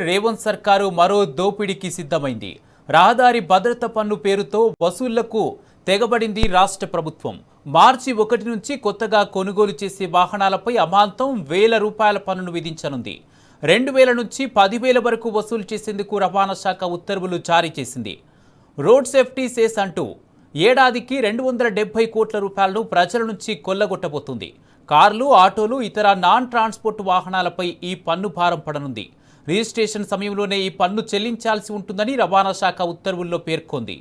రేవంత్ సర్కారు మరో దోపిడీకి సిద్ధమైంది. రహదారి భద్రత పన్ను పేరుతో వసూళ్లకు తెగబడింది రాష్ట్ర ప్రభుత్వం. మార్చి 1 నుంచి కొత్తగా కొనుగోలు చేసే వాహనాలపై అమాంతం ₹1000 పన్నును విధించనుంది. 2000 నుంచి 10,000 వరకు వసూలు చేసేందుకు రవాణా శాఖ ఉత్తర్వులు జారీ చేసింది. రోడ్ సేఫ్టీ సెస్ అంటూ ఏడాదికి ₹270 కోట్ల ప్రజల నుంచి కొల్లగొట్టబోతుంది. కార్లు, ఆటోలు, ఇతర నాన్ ట్రాన్స్పోర్ట్ వాహనాలపై ఈ పన్ను భారం పడనుంది. రిజిస్ట్రేషన్ సమయంలోనే ఈ పన్ను చెల్లించాల్సి ఉంటుందని రవాణా శాఖ ఉత్తర్వుల్లో పేర్కొంది.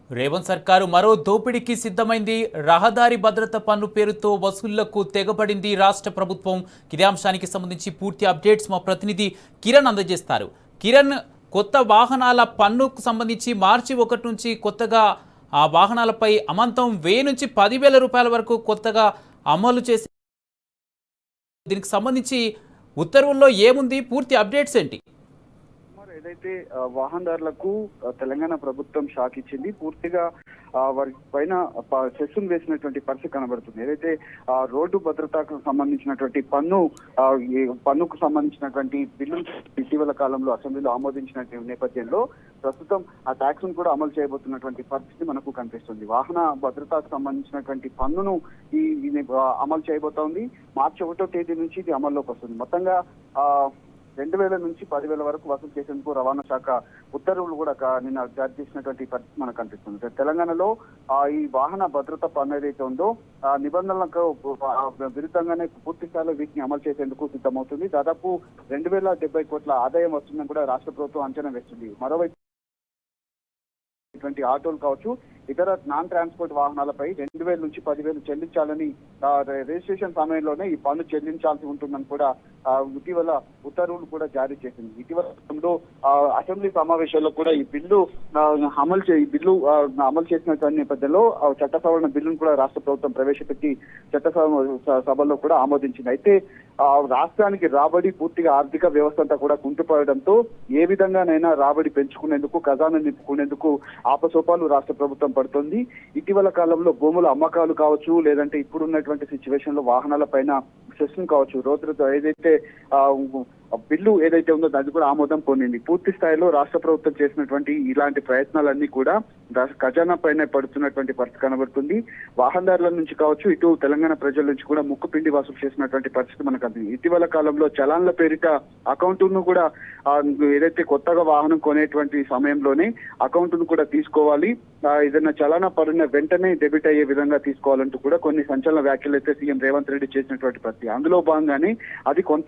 రేవంత్ సర్కారు మరో దోపిడీకి సిద్ధమైంది. రహదారి భద్రత పన్ను పేరుతో వసూళ్లకు తెగబడింది రాష్ట్ర ప్రభుత్వం. ఇదే అంశానికి సంబంధించి పూర్తి అప్డేట్స్ మా ప్రతినిధి కిరణ్ అందజేస్తారు. కిరణ్, కొత్త వాహనాల పన్నుకు సంబంధించి మార్చి 1 నుంచి కొత్తగా ఆ వాహనాలపై అమాంతం 1000 నుంచి 10,000 రూపాయల వరకు కొత్తగా అమలు చేసి దీనికి సంబంధించి ఉత్తర్వుల్లో ఏముంది, పూర్తి అప్డేట్స్ ఏంటి? ఏదైతే వాహనదారులకు తెలంగాణ ప్రభుత్వం షాక్ ఇచ్చింది, పూర్తిగా వారి పైన సెస్సును వేసినటువంటి పరిస్థితి కనబడుతుంది. ఏదైతే రోడ్డు భద్రతకు సంబంధించినటువంటి పన్నుకు సంబంధించినటువంటి బిల్లు ఇటీవల కాలంలో అసెంబ్లీలో ఆమోదించిన నేపథ్యంలో ప్రస్తుతం ఆ ట్యాక్స్ ను కూడా అమలు చేయబోతున్నటువంటి పరిస్థితి మనకు కనిపిస్తుంది. వాహన భద్రతకు సంబంధించినటువంటి పన్నును అమలు చేయబోతోంది. మార్చి 1వ తేదీ నుంచి ఇది అమల్లోకి వస్తుంది. మొత్తంగా 2000 నుంచి 10,000 వరకు వసూలు చేసేందుకు రవాణా శాఖ ఉత్తర్వులు కూడా నిన్న జారీ చేసినటువంటి పరిస్థితి మనకు కనిపిస్తుంది. తెలంగాణలో ఈ వాహన భద్రత పన్ను ఏదైతే ఉందో నిబంధనలకు విరుద్ధంగానే పూర్తి స్థాయిలో వీటిని అమలు చేసేందుకు సిద్ధమవుతుంది. దాదాపు 2,070 కోట్ల ఆదాయం వస్తుందని కూడా రాష్ట్ర ప్రభుత్వం అంచనా వేస్తుంది. మరోవైపు ఆటోలు కావచ్చు, ఇతర నాన్ ట్రాన్స్పోర్ట్ వాహనాలపై 2,000 నుంచి 10,000 చెల్లించాలని రిజిస్ట్రేషన్ సమయంలోనే ఈ పన్ను చెల్లించాల్సి ఉంటుందని కూడా ఇటీవల ఉత్తర్వులు కూడా జారీ చేసింది. ఇటీవల అసెంబ్లీ సమావేశాల్లో కూడా ఈ బిల్లు అమలు చేసిన నేపథ్యంలో చట్ట సవరణ బిల్లును కూడా రాష్ట్ర ప్రభుత్వం ప్రవేశపెట్టి సభలో కూడా ఆమోదించింది. అయితే రాష్ట్రానికి రాబడి పూర్తిగా ఆర్థిక వ్యవస్థ అంతా కూడా కుంటుపడడంతో ఏ విధంగానైనా రాబడి పెంచుకునేందుకు, ఖజానా నింపుకునేందుకు ఆపసోపాలు రాష్ట్ర ప్రభుత్వం పడుతుంది. ఇటీవల కాలంలో భూముల అమ్మకాలు కావచ్చు, లేదంటే ఇప్పుడున్నటువంటి సిచ్యువేషన్ లో వాహనాల పైన సెషన్ కావచ్చు, రోజులతో ఏదైతే బిల్లు ఏదైతే ఉందో దాన్ని కూడా ఆమోదం పొందింది. పూర్తి స్థాయిలో రాష్ట్ర ప్రభుత్వం చేసినటువంటి ఇలాంటి ప్రయత్నాలన్నీ కూడా ఖజానా పైన పడుతున్నటువంటి పరిస్థితి కనబడుతుంది. వాహనదారుల నుంచి కావచ్చు, ఇటు తెలంగాణ ప్రజల నుంచి కూడా ముక్కు పిండి వసూలు చేసినటువంటి పరిస్థితి మనకు అందింది. ఇటీవల కాలంలో చలాన్ల పేరిట అకౌంట్ను కూడా ఏదైతే కొత్తగా వాహనం కొనేటువంటి సమయంలోనే అకౌంట్ను కూడా తీసుకోవాలి, ఏదైనా చలానా పడిన వెంటనే డెబిట్ అయ్యే విధంగా తీసుకోవాలంటూ కూడా కొన్ని సంచలన వ్యాఖ్యలు అయితే సీఎం రేవంత్ రెడ్డి చేసినటువంటి పరిస్థితి. అందులో భాగంగానే అది కొంత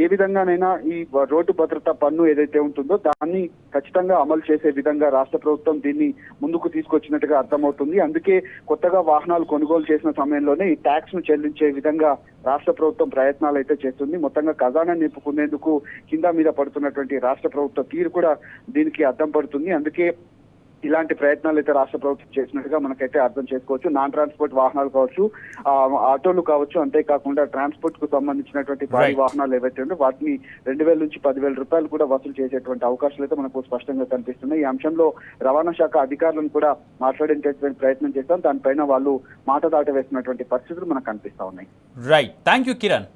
ఏ విధంగానైనా ఈ రోడ్డు భద్రత పన్ను ఏదైతే ఉంటుందో దాన్ని ఖచ్చితంగా అమలు చేసే విధంగా రాష్ట్ర ప్రభుత్వం దీన్ని ముందుకు తీసుకొచ్చినట్టుగా అర్థమవుతుంది. అందుకే కొత్తగా వాహనాలు కొనుగోలు చేసిన సమయంలోనే ఈ ట్యాక్స్ ను చెల్లించే విధంగా రాష్ట్ర ప్రభుత్వం ప్రయత్నాలు అయితే చేస్తుంది. మొత్తంగా ఖజానా నింపుకునేందుకు కింద మీద పడుతున్నటువంటి రాష్ట్ర ప్రభుత్వ తీరు కూడా దీనికి అద్దం పడుతుంది. అందుకే ఇలాంటి ప్రయత్నాలు అయితే రాష్ట్ర ప్రభుత్వం చేసినట్టుగా మనకైతే అర్థం చేసుకోవచ్చు. నాన్ ట్రాన్స్పోర్ట్ వాహనాలు కావచ్చు, ఆటోలు కావచ్చు, అంతేకాకుండా ట్రాన్స్పోర్ట్ కు సంబంధించినటువంటి భారీ వాహనాలు ఏవైతే ఉందో వాటిని 2,000 నుంచి 10,000 రూపాయలు కూడా వసూలు చేసేటువంటి అవకాశాలు అయితే మనకు స్పష్టంగా కనిపిస్తున్నాయి. ఈ అంశంలో రవాణా శాఖ అధికారులను కూడా మాట్లాడేటువంటి ప్రయత్నం చేస్తాం. దానిపైన వాళ్ళు మాట దాట వేస్తున్నటువంటి పరిస్థితులు మనకు కనిపిస్తా ఉన్నాయి. Right, thank you Kiran.